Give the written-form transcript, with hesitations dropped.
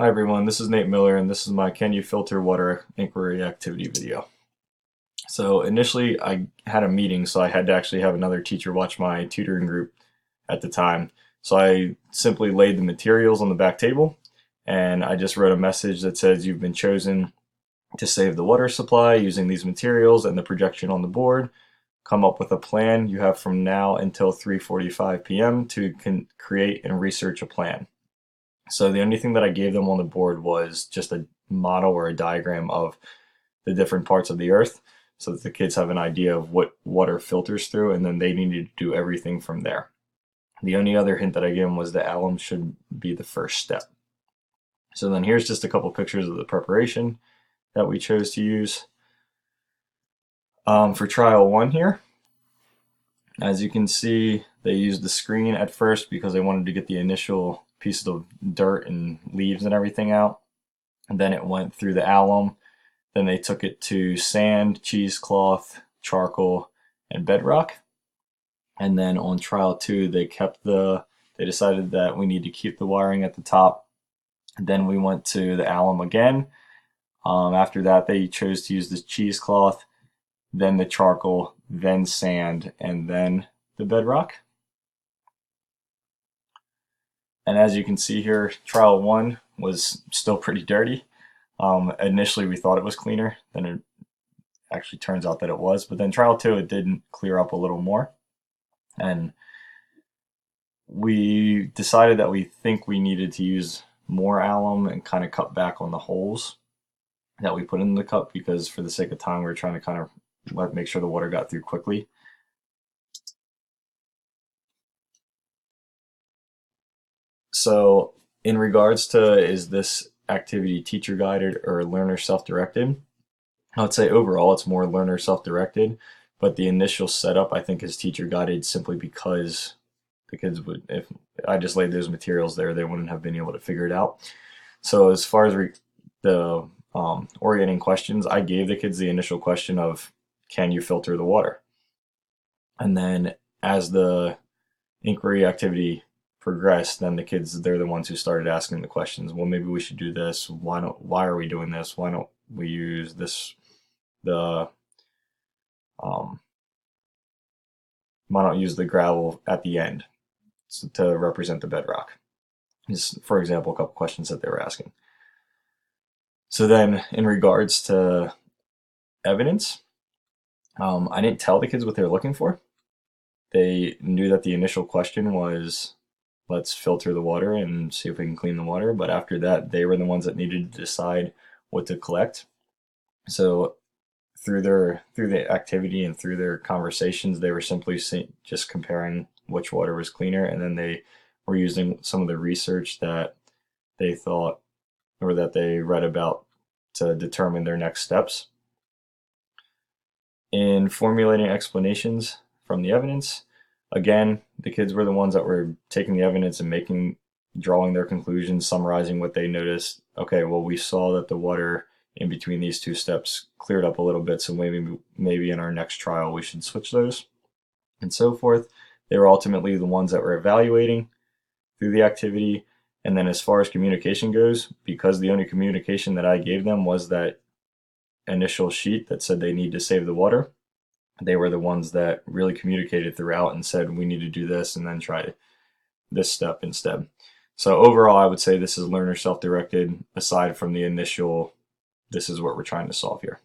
Hi everyone, this is Nate Miller and this is my Can You Filter Water Inquiry Activity video. So initially I had a meeting, so I had to actually have another teacher watch my tutoring group at the time. So I simply laid the materials on the back table and I just wrote a message that says you've been chosen to save the water supply using these materials and the projection on the board. Come up with a plan. You have from now until 3:45 p.m. to create and research a plan. So the only thing that I gave them on the board was just a model or a diagram of the different parts of the earth so that the kids have an idea of what water filters through, and then they needed to do everything from there. The only other hint that I gave them was the alum should be the first step. So then here's just a couple pictures of the preparation that we chose to use. For trial one here, as you can see, they used the screen at first because they wanted to get the initial pieces of dirt and leaves and everything out. And then it went through the alum. Then they took it to sand, cheesecloth, charcoal, and bedrock. And then on trial two, they decided that we need to keep the wiring at the top. And then we went to the alum again. After that, they chose to use the cheesecloth, then the charcoal, then sand, and then the bedrock. And as you can see here, trial one was still pretty dirty. Initially we thought it was cleaner, then it actually turns out that it was, but then trial two, it didn't clear up a little more. And we decided that we think we needed to use more alum and kind of cut back on the holes that we put in the cup, because for the sake of time, we're trying to kind of make sure the water got through quickly. So in regards to, is this activity teacher guided or learner self-directed? I would say overall it's more learner self-directed, but the initial setup I think is teacher guided, simply because the kids would, if I just laid those materials there, they wouldn't have been able to figure it out. So as far as the orienting questions, I gave the kids the initial question of, can you filter the water? And then as the inquiry activity progressed, then the kids, they're the ones who started asking the questions. Well, maybe we should do this. Why are we doing this? Why don't we use this, why not use the gravel at the end to represent the bedrock? Just, for example, a couple questions that they were asking. So then in regards to evidence, I didn't tell the kids what they were looking for. They knew that the initial question was, let's filter the water and see if we can clean the water. But after that, they were the ones that needed to decide what to collect. So through the activity and through their conversations, they were simply just comparing which water was cleaner, and then they were using some of the research that they thought or that they read about to determine their next steps. In formulating explanations from the evidence, again, the kids were the ones that were taking the evidence and drawing their conclusions, summarizing what they noticed. Okay, well, we saw that the water in between these two steps cleared up a little bit, so maybe in our next trial we should switch those, and so forth. They were ultimately the ones that were evaluating through the activity. And then as far as communication goes, because the only communication that I gave them was that initial sheet that said they need to save the water, they were the ones that really communicated throughout and said we need to do this and then try this step instead. So overall, I would say this is learner self-directed, aside from the initial, this is what we're trying to solve here.